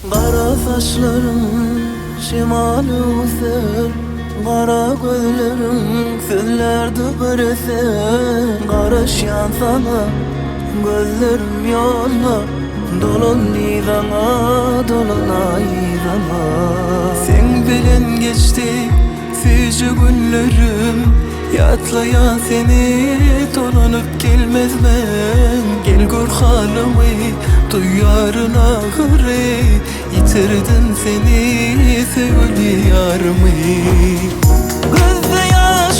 Kara saçlarım şimalı user, kara gözlerim sözlerde bir eser. Karışyan sana gözlerim yolla, dolanay sana. Sen bilen geçti sıcı günlerim, yatlayan seni dolanıp gelmez ben. Gel gör halımı, duyarın ahırı, yitirdim seni sevgili yarımı. Gözde yaş,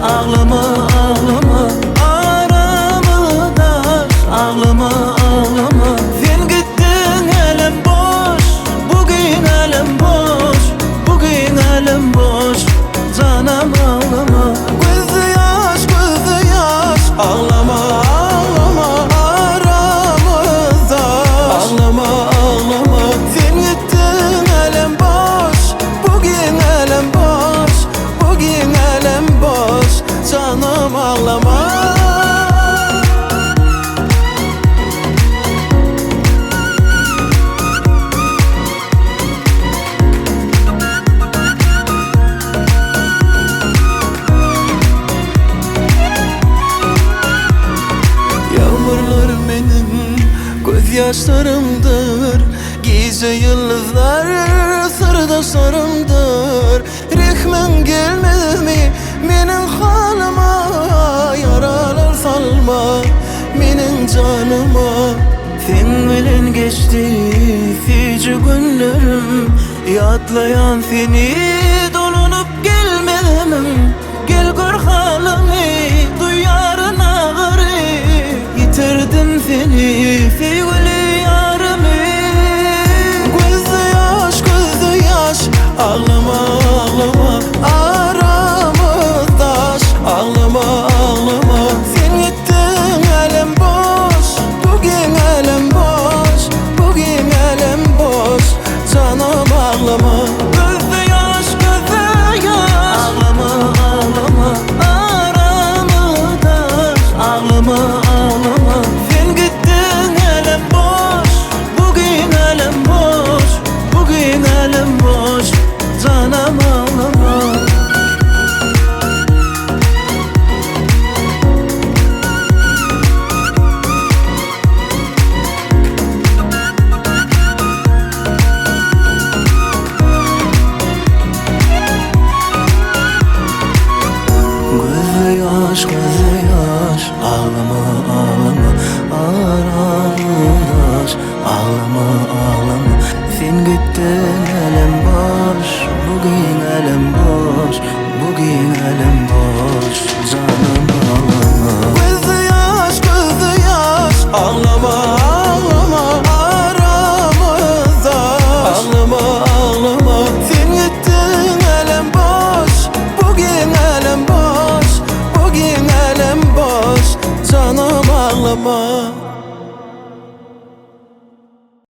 ağlama ağlama, aramı daş, ağlama ağlama. Sen gittin elem boş, bugün elem boş, bugün elem boş, canım ağlama. Gözde yaş, ağlama ağlama, aramızda ağlama ağlama. Sen gittin elem boş, bugün elem boş, bugün elem boş, canım ağlama. Yaşlarımdır, gece yıldızlar sırdaşlarımdır. Rehmin gelmez mi menin halıma, yaralar salma menin canıma. Sen bilen geçti sıcı günlerim, yatlayan seni dolanıp gelmem. Gel gör halımı, duyarın ağrı, yitirdim seni sevgili yarımı. Gözde yaş, ağlama ağlama, aramızdaş, ağlama ağlama. Sen gittin elem boş, bugün elem boş, bugün elem boş, canım ağlama. Gözde yaş, ağlama ağlama, aramızdaş, ağlama ağlama. Sen gittin elem boş, bugün elem boş, bugün elem boş, canım ağlama. Gözde yaş, ağlama ağlama, aramızdaş, ağlama ağlama. Sen gittin elem boş, bugün elem boş, bugün elem boş, canım ağlama. Gözde yaş, ağlama ağlama, aramızda ağlama ağlama. Sen gittin elem boş, bugün elem boş, bugün elem boş, canım ağlama.